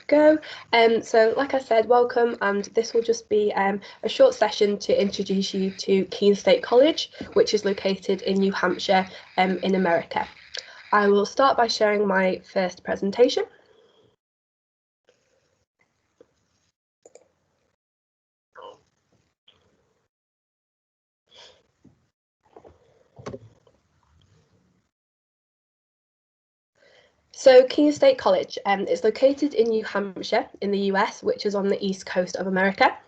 Go. So like I said, welcome, and this will just be a short session to introduce you to Keene State College, which is located in New Hampshire in America. I will start by sharing my first presentation. So Keene State College is located in New Hampshire in the US, which is on the east coast of America.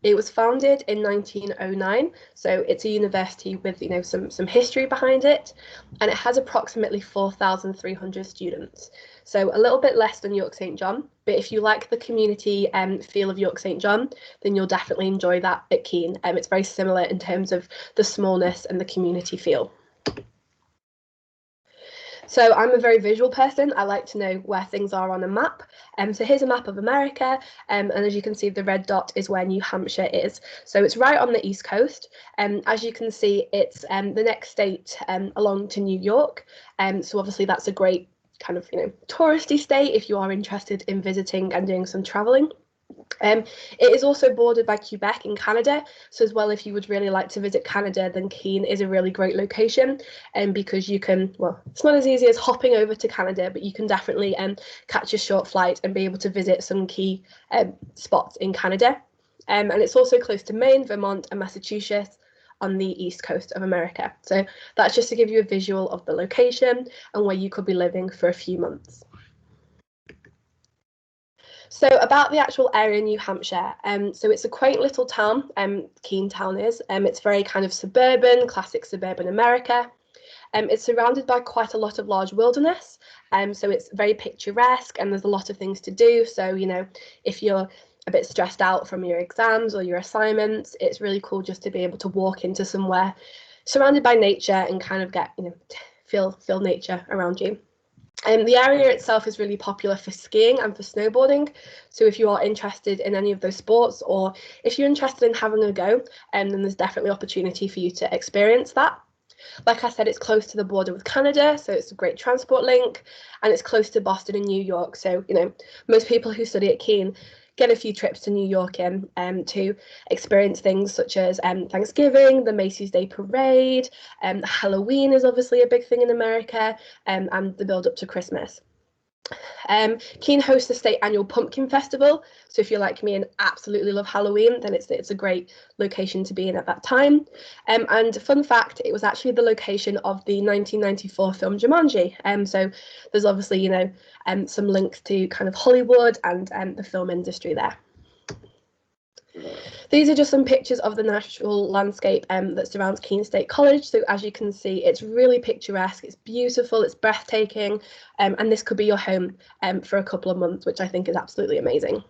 It was founded in 1909, so it's a university with some history behind it, and it has approximately 4,300 students. So a little bit less than York St John, but if you like the community feel of York St John, then you'll definitely enjoy that at Keene. It's very similar in terms of the smallness and the community feel. So I'm a very visual person. I like to know where things are on a map. So here's a map of America, and as you can see, the red dot is where New Hampshire is. So it's right on the east coast. As you can see, it's the next state along to New York. So obviously that's a great kind of touristy state if you are interested in visiting and doing some traveling. It is also bordered by Quebec in Canada, so as well if you would really like to visit Canada, then Keene is a really great location, because you can, well, it's not as easy as hopping over to Canada, but you can definitely catch a short flight and be able to visit some key spots in Canada. And it's also close to Maine, Vermont and Massachusetts on the east coast of America. So that's just to give you a visual of the location and where you could be living for a few months. So about the actual area in New Hampshire, so it's a quaint little town, Keene Town is. It's very kind of suburban, classic suburban America. It's surrounded by quite a lot of large wilderness, so it's very picturesque and there's a lot of things to do. So, if you're a bit stressed out from your exams or your assignments, it's really cool just to be able to walk into somewhere surrounded by nature and kind of get, feel nature around you. The area itself is really popular for skiing and for snowboarding. So if you are interested in any of those sports, or if you're interested in having a go, then there's definitely opportunity for you to experience that. Like I said, it's close to the border with Canada, so it's a great transport link, and it's close to Boston and New York. So, most people who study at Keene get a few trips to New York in to experience things such as Thanksgiving, the Macy's Day Parade, Halloween is obviously a big thing in America, and the build up to Christmas. Keene hosts the state annual Pumpkin Festival, so if you're like me and absolutely love Halloween, then it's a great location to be in at that time. And fun fact, it was actually the location of the 1994 film Jumanji. So there's obviously some links to kind of Hollywood and the film industry there. These are just some pictures of the natural landscape that surrounds Keene State College. So as you can see, it's really picturesque, it's beautiful, it's breathtaking, and this could be your home for a couple of months, which I think is absolutely amazing.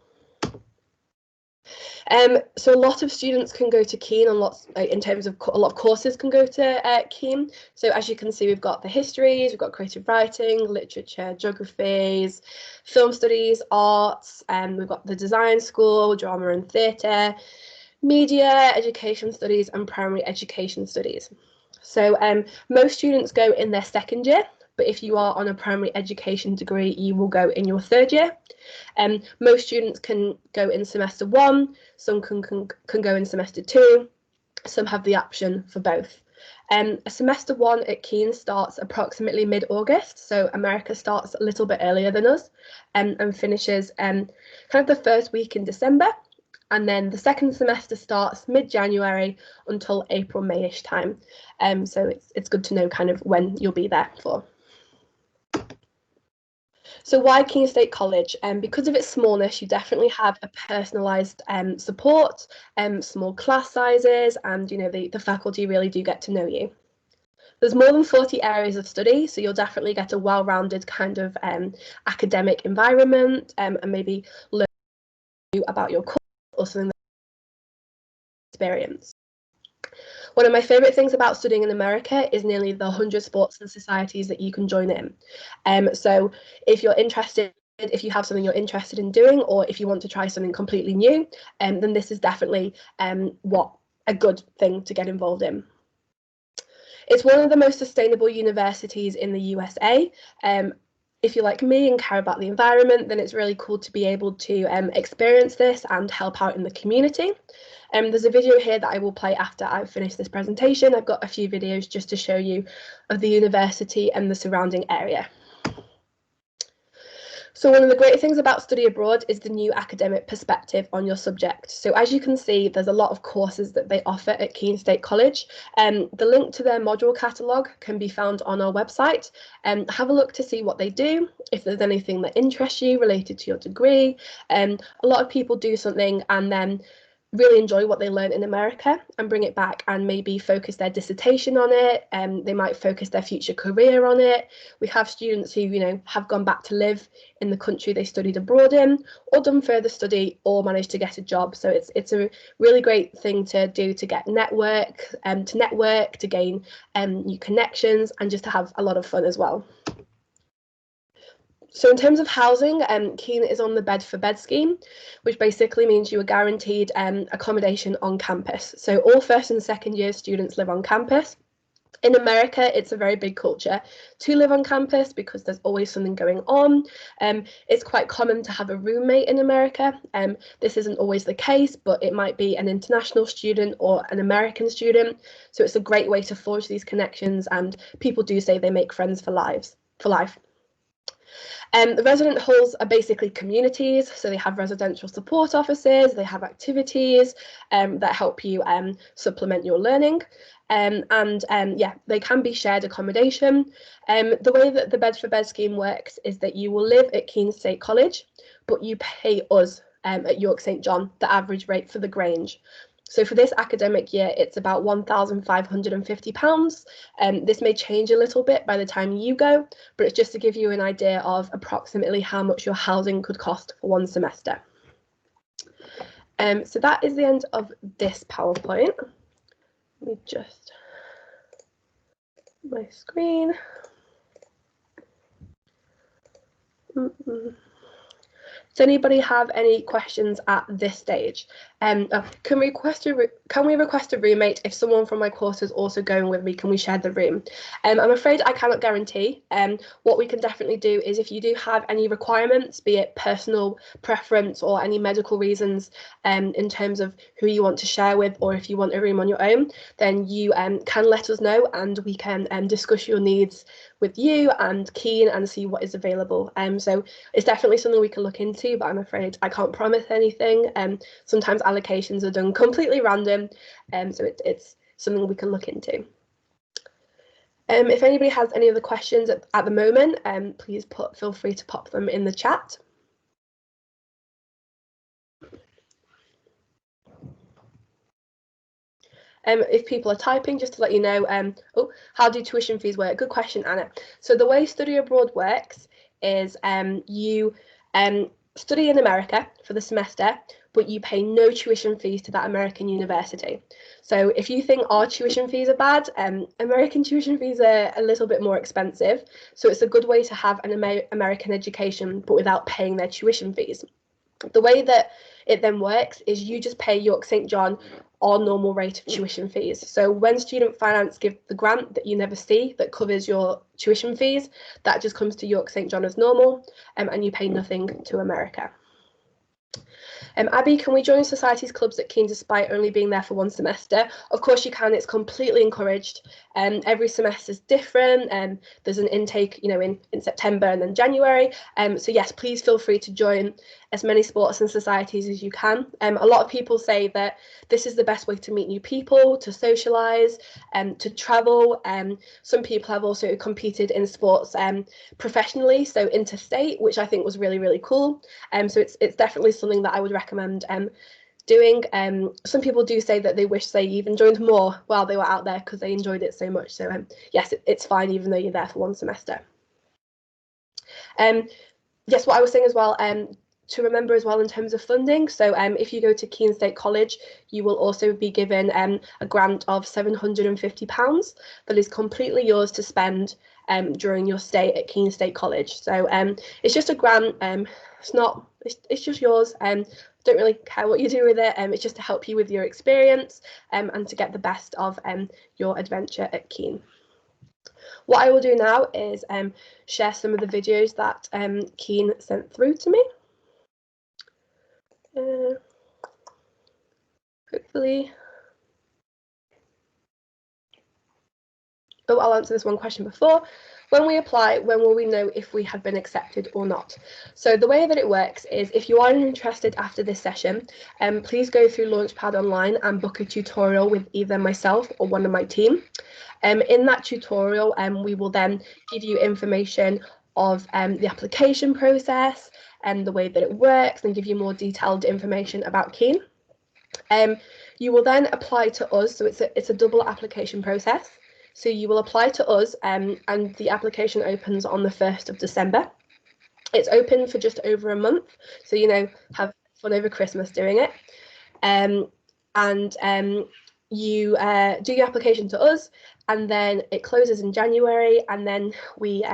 So a lot of students can go to Keene, and in terms of a lot of courses can go to Keene. So as you can see, we've got the histories, we've got creative writing, literature, geographies, film studies, arts, and we've got the design school, drama and theatre, media, education studies, and primary education studies. So most students go in their second year, but if you are on a primary education degree, you will go in your third year. Most students can go in semester one, some can go in semester two, some have the option for both. A semester one at Keene starts approximately mid-August, so America starts a little bit earlier than us, and finishes kind of the first week in December. And then the second semester starts mid-January until April, May-ish time. So it's good to know kind of when you'll be there for. So why Keene State College? Because of its smallness, you definitely have a personalised support, small class sizes, and the faculty really do get to know you. There's more than 40 areas of study, so you'll definitely get a well-rounded kind of academic environment, and maybe learn about your course or something experience. One of my favourite things about studying in America is nearly the 100 sports and societies that you can join in. So if you're interested, if you have something you're interested in doing, or if you want to try something completely new, then this is definitely a good thing to get involved in. It's one of the most sustainable universities in the USA. if you're like me and care about the environment, then it's really cool to be able to experience this and help out in the community. There's a video here that I will play after I've finished this presentation. I've got a few videos just to show you of the university and the surrounding area. So one of the great things about study abroad is the new academic perspective on your subject. So as you can see, there's a lot of courses that they offer at Keene State College. The link to their module catalogue can be found on our website. Have a look to see what they do, if there's anything that interests you related to your degree. A lot of people do something and then really enjoy what they learn in America and bring it back and maybe focus their dissertation on it. They might focus their future career on it. We have students who, have gone back to live in the country they studied abroad in, or done further study, or managed to get a job. So it's a really great thing to do to get to gain new connections, and just to have a lot of fun as well. So in terms of housing, Keene is on the bed for bed scheme, which basically means you are guaranteed accommodation on campus. So all first and second year students live on campus. In America, it's a very big culture to live on campus because there's always something going on. It's quite common to have a roommate in America. This isn't always the case, but it might be an international student or an American student. So it's a great way to forge these connections, and people do say they make friends for life. The resident halls are basically communities, so they have residential support offices, they have activities that help you supplement your learning, they can be shared accommodation. The way that the bed for bed scheme works is that you will live at Keene State College, but you pay us at York St John the average rate for the Grange. So for this academic year, it's about £1,550. This may change a little bit by the time you go, but it's just to give you an idea of approximately how much your housing could cost for one semester. So that is the end of this PowerPoint. Let me just my screen. Does anybody have any questions at this stage? Can we request a roommate if someone from my course is also going with me? Can we share the room? I'm afraid I cannot guarantee. What we can definitely do is, if you do have any requirements, be it personal preference or any medical reasons in terms of who you want to share with, or if you want a room on your own, then you can let us know, and we can discuss your needs with you and Keene and see what is available. So it's definitely something we can look into, but I'm afraid I can't promise anything. Sometimes allocations are done completely random, so it's something we can look into. If anybody has any other questions at the moment, please feel free to pop them in the chat. If people are typing, just to let you know, how do tuition fees work? Good question, Anna. So the way study abroad works is you study in America for the semester, but you pay no tuition fees to that American university. So if you think our tuition fees are bad, American tuition fees are a little bit more expensive. So it's a good way to have an American education, but without paying their tuition fees. The way that it then works is you just pay York St John our normal rate of tuition fees. So when Student Finance give the grant that you never see that covers your tuition fees, that just comes to York St John as normal, and you pay nothing to America. Abby, can we join societies clubs at Keene despite only being there for one semester? Of course you can, it's completely encouraged. Every semester is different, and there's an intake, in September and then January. So yes, please feel free to join as many sports and societies as you can. A lot of people say that this is the best way to meet new people, to socialise, to travel. Some people have also competed in sports professionally, so interstate, which I think was really, really cool. So it's definitely something that I would recommend doing. Some people do say that they wish they even joined more while they were out there because they enjoyed it so much. So yes, it's fine even though you're there for one semester. Yes, what I was saying as well, to remember as well in terms of funding. So if you go to Keene State College, you will also be given a grant of £750 that is completely yours to spend during your stay at Keene State College. So it's just a grant. It's just yours. Don't really care what you do with it. It's just to help you with your experience and to get the best of your adventure at Keene. What I will do now is share some of the videos that Keene sent through to me. Hopefully. Oh, I'll answer this one question before. When we apply, when will we know if we have been accepted or not? So the way that it works is if you are interested after this session, please go through Launchpad online and book a tutorial with either myself or one of my team. In that tutorial, we will then give you information of the application process and the way that it works, and give you more detailed information about Keene. You will then apply to us, so it's a double application process. So you will apply to us, and the application opens on the 1st of December. It's open for just over a month, so have fun over Christmas doing it. You do your application to us, and then it closes in January, and then we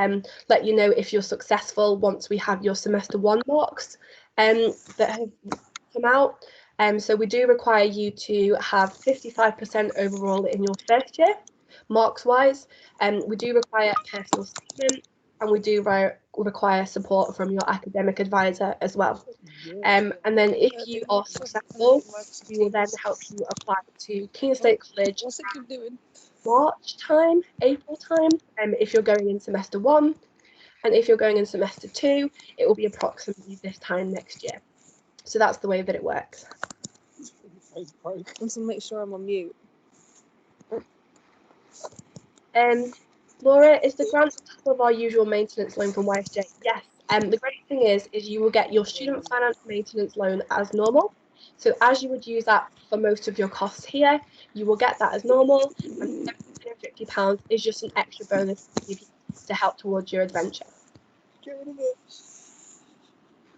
let you know if you're successful once we have your semester 1 marks that have come out. So we do require you to have 55% overall in your first year, marks-wise. We do require a personal statement, and we do require support from your academic advisor as well. And then if you are successful, we will then help you apply to Keene State College March time, April time, if you're going in semester 1. And if you're going in semester 2, it will be approximately this time next year. So that's the way that it works. I'm going to make sure I'm on mute. Laura, is the grant on top of our usual maintenance loan from YSJ? Yes. The great thing is you will get your student finance maintenance loan as normal. So as you would use that for most of your costs here, you will get that as normal. And £750 is just an extra bonus to give you to help towards your adventure. Get rid of it.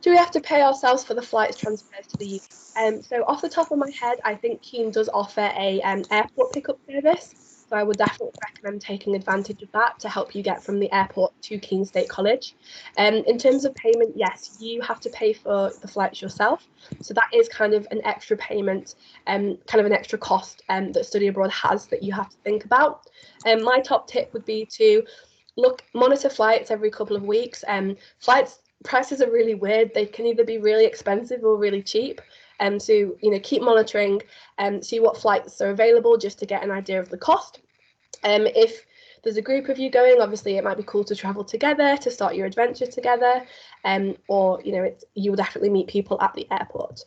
Do we have to pay ourselves for the flights transfers to the UK? So off the top of my head, I think Keene does offer a airport pickup service. So I would definitely recommend taking advantage of that to help you get from the airport to Keene State College. In terms of payment, yes, you have to pay for the flights yourself. So that is kind of an extra payment, kind of an extra cost that study abroad has that you have to think about. My top tip would be to monitor flights every couple of weeks. Flights prices are really weird. They can either be really expensive or really cheap. So keep monitoring and see what flights are available just to get an idea of the cost. If there's a group of you going, obviously it might be cool to travel together to start your adventure together, or you will definitely meet people at the airport.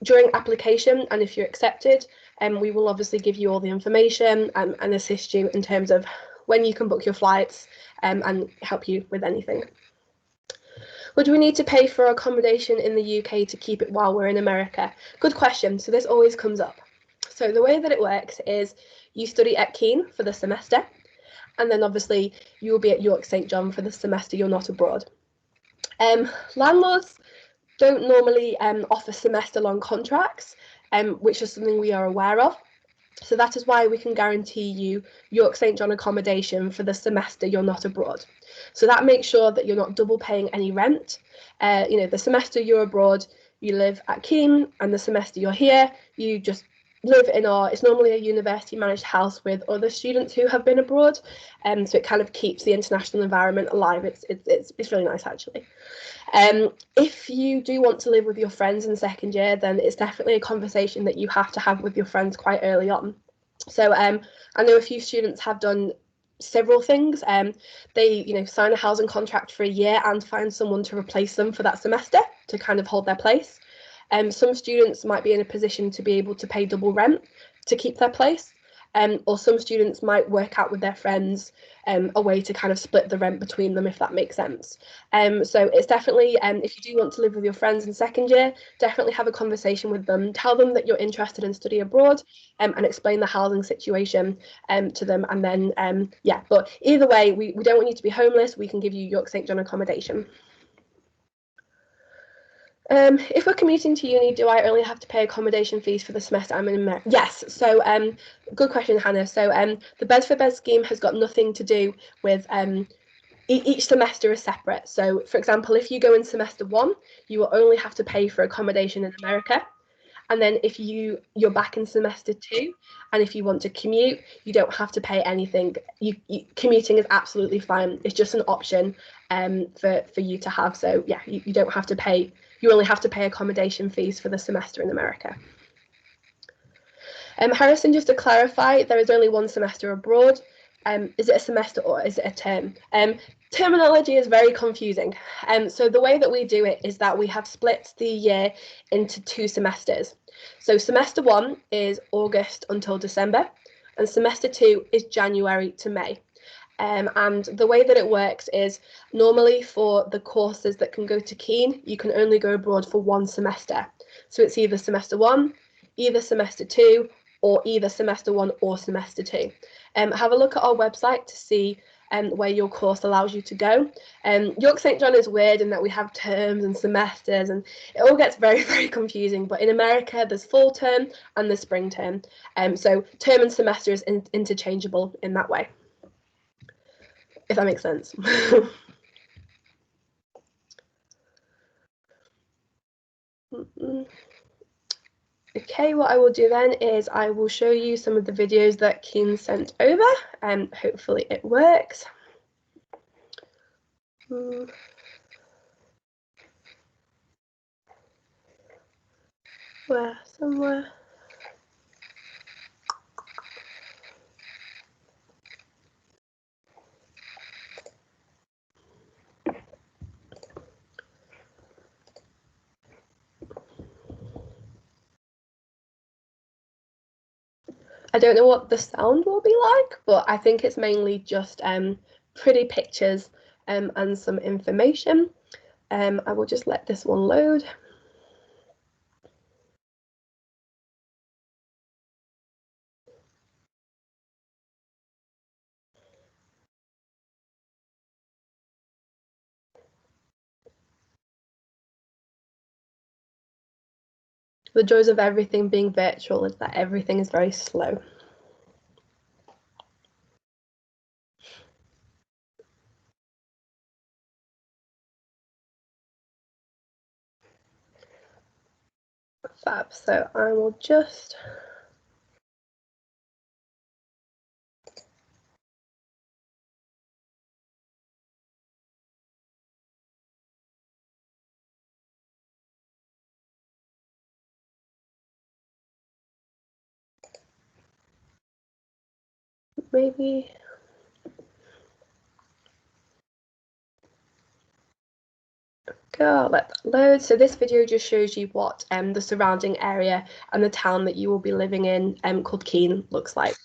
During application, and if you're accepted, we will obviously give you all the information and assist you in terms of when you can book your flights and help you with anything. Would we need to pay for accommodation in the UK to keep it while we're in America? Good question. So this always comes up. So the way that it works is you study at Keene for the semester, and then obviously you will be at York St John for the semester you're not abroad. Landlords don't normally offer semester-long contracts, which is something we are aware of. So that is why we can guarantee you York St John accommodation for the semester you're not abroad. So that makes sure that you're not double paying any rent. The semester you're abroad, you live at Keene, and the semester you're here, you just live in it's normally a university managed house with other students who have been abroad. So it kind of keeps the international environment alive. It's really nice, actually. If you do want to live with your friends in second year, then it's definitely a conversation that you have to have with your friends quite early on. So I know a few students have done several things. They sign a housing contract for a year and find someone to replace them for that semester to kind of hold their place. Some students might be in a position to be able to pay double rent to keep their place. Or some students might work out with their friends a way to kind of split the rent between them, if that makes sense. So it's definitely, if you do want to live with your friends in second year, definitely have a conversation with them. Tell them that you're interested in study abroad and explain the housing situation to them. And then, but either way, we don't want you to be homeless. We can give you York St John accommodation. If we're commuting to uni, do I only have to pay accommodation fees for the semester I'm in America? Yes. So good question, Hannah. So the Beds for Beds scheme has got nothing to do with each semester is separate. So for example, if you go in semester 1, you will only have to pay for accommodation in America. And then if you're back in semester 2, and if you want to commute, you don't have to pay anything. Commuting is absolutely fine. It's just an option for you to have. So yeah, you don't have to pay. You only have to pay accommodation fees for the semester in America. Harrison, just to clarify, there is only one semester abroad. Is it a semester or is it a term? Terminology is very confusing. So the way that we do it is that we have split the year into 2 semesters. So semester 1 is August until December, and semester 2 is January to May. And the way that it works is normally for the courses that can go to Keene, you can only go abroad for 1 semester. So it's either semester 1, either semester 2, or either semester 1 or semester 2. Have a look at our website to see where your course allows you to go. York St John is weird in that we have terms and semesters, and it all gets very, very confusing. But in America, there's fall term and there's spring term. So term and semester is interchangeable in that way, if that makes sense. Okay, what I will do then is I will show you some of the videos that Keene sent over, and hopefully it works. Where somewhere. I don't know what the sound will be like, but I think it's mainly just pretty pictures and some information. I will just let this one load. The joys of everything being virtual is that everything is very slow. Fab, so I will just maybe go let that load. So this video just shows you what the surrounding area and the town that you will be living in called Keene looks like.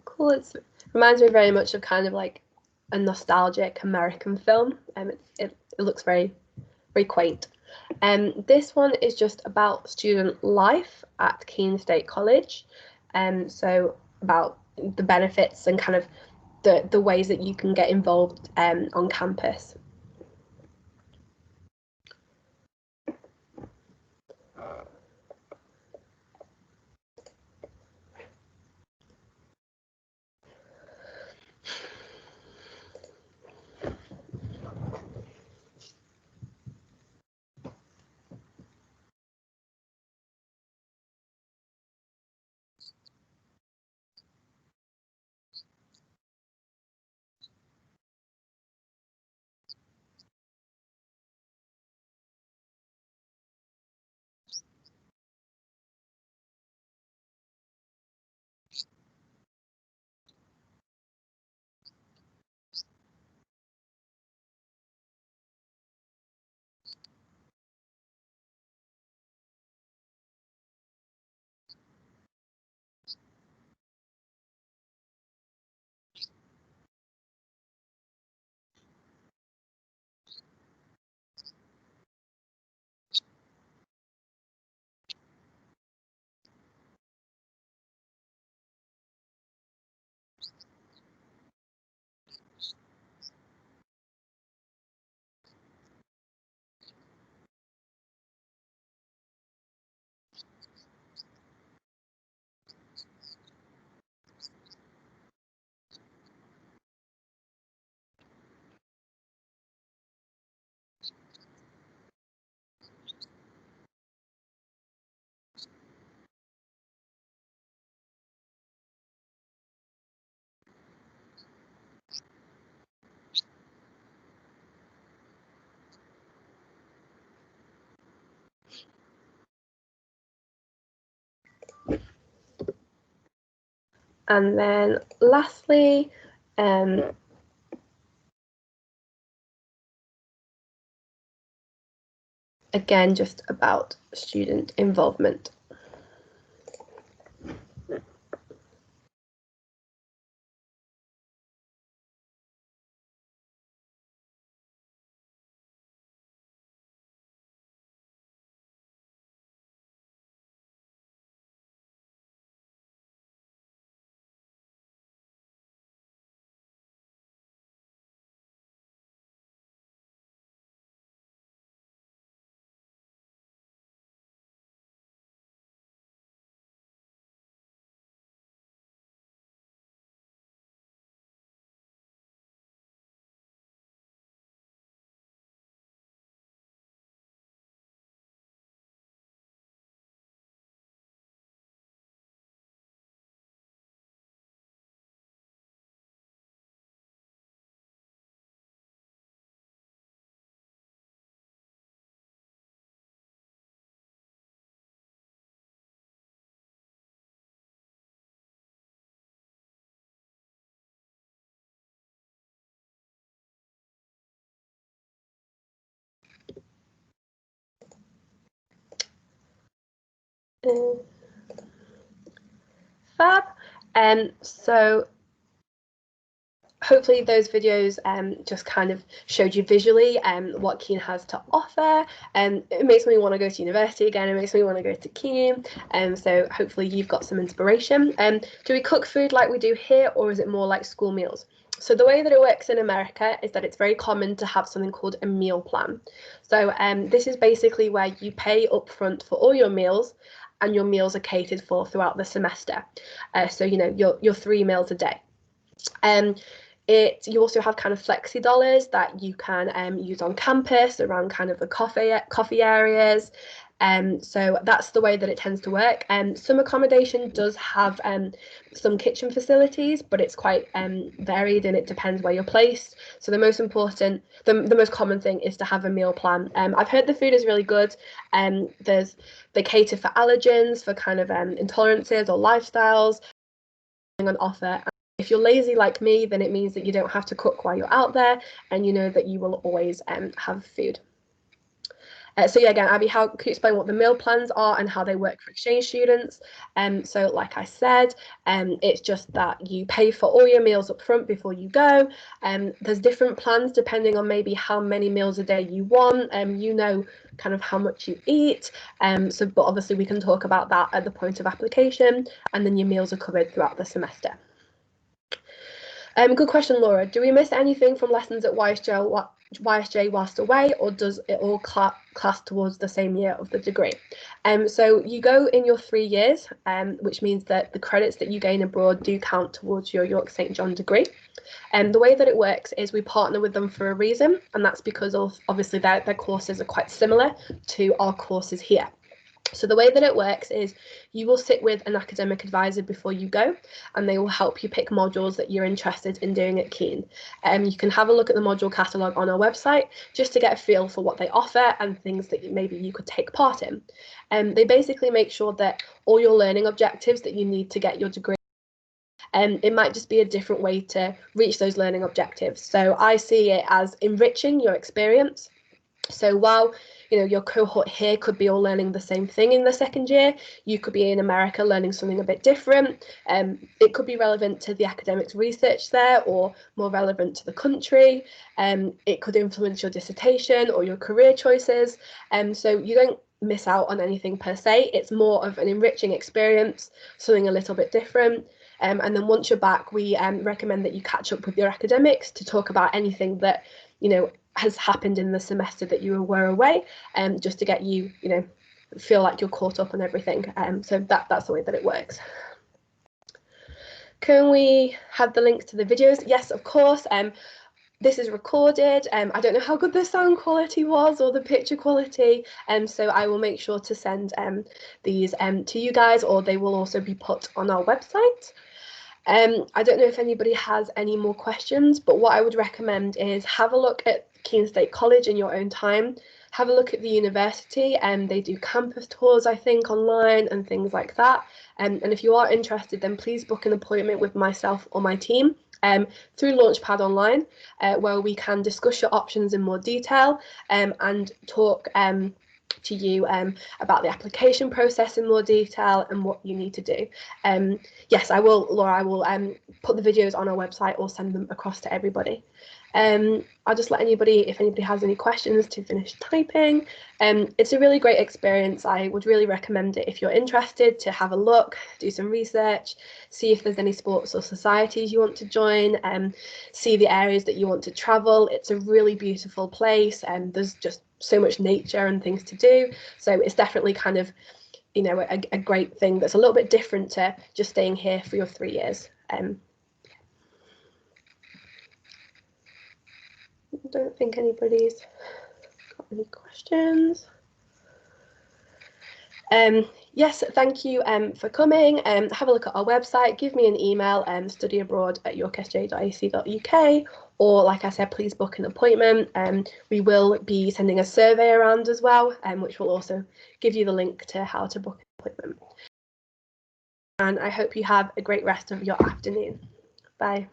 Cool. It reminds me very much of kind of like a nostalgic American film. It looks very, very quaint. This one is just about student life at Keene State College. So about the benefits and kind of the ways that you can get involved on campus. And then lastly, again, just about student involvement. Fab. So hopefully those videos just kind of showed you visually what Keene has to offer. It makes me want to go to university again. It makes me want to go to Keene. So hopefully you've got some inspiration. Do we cook food like we do here, or is it more like school meals? So the way that it works in America is that it's very common to have something called a meal plan. So this is basically where you pay upfront for all your meals, and your meals are catered for throughout the semester. So you know your 3 meals a day. You also have kind of flexi dollars that you can use on campus around kind of the coffee areas. So that's the way that it tends to work. Some accommodation does have some kitchen facilities, but it's quite varied and it depends where you're placed. So the most common thing is to have a meal plan. I've heard the food is really good. They cater for allergens, for kind of intolerances or lifestyles on offer. If you're lazy like me, then it means that you don't have to cook while you're out there, and you know that you will always have food. So yeah, again, Abby, how can you explain what the meal plans are and how they work for exchange students? So like I said, it's just that you pay for all your meals up front before you go. There's different plans depending on maybe how many meals a day you want. You know kind of how much you eat. But obviously we can talk about that at the point of application, and then your meals are covered throughout the semester. Good question, Laura. Do we miss anything from lessons at YSJ whilst away, or does it all class towards the same year of the degree? So you go in your 3 years, which means that the credits that you gain abroad do count towards your York St John degree. And the way that it works is we partner with them for a reason, and that's because of obviously their courses are quite similar to our courses here. So the way that it works is you will sit with an academic advisor before you go, and they will help you pick modules that you're interested in doing at Keene. You can have a look at the module catalogue on our website just to get a feel for what they offer and things that maybe you could take part in. They basically make sure that all your learning objectives that you need to get your degree, it might just be a different way to reach those learning objectives. So I see it as enriching your experience. So while your cohort here could be all learning the same thing in the second year, you could be in America learning something a bit different. It could be relevant to the academics research there or more relevant to the country. It could influence your dissertation or your career choices. So you don't miss out on anything per se. It's more of an enriching experience, something a little bit different. And then once you're back, we recommend that you catch up with your academics to talk about anything that has happened in the semester that you were away, just to get you feel like you're caught up on everything. So that's the way that it works. Can we have the links to the videos? Yes, of course. This is recorded. I don't know how good the sound quality was or the picture quality, so I will make sure to send these to you guys, or they will also be put on our website. I don't know if anybody has any more questions, but what I would recommend is have a look at Keene State College in your own time. Have a look at the university, and they do campus tours, I think, online and things like that. And if you are interested, then please book an appointment with myself or my team through Launchpad Online, where we can discuss your options in more detail and talk to you about the application process in more detail and what you need to do. Yes, I will, Laura, I will put the videos on our website or send them across to everybody. I'll just let anybody, if anybody has any questions, to finish typing. It's a really great experience. I would really recommend it if you're interested to have a look, do some research, see if there's any sports or societies you want to join, see the areas that you want to travel. It's a really beautiful place, and there's just so much nature and things to do. So it's definitely kind of, a great thing that's a little bit different to just staying here for your 3 years. I don't think anybody's got any questions. Yes, thank you for coming. Have a look at our website, give me an email, studyabroad@yorksj.ac.uk, or like I said, please book an appointment. We will be sending a survey around as well, which will also give you the link to how to book an appointment. And I hope you have a great rest of your afternoon. Bye.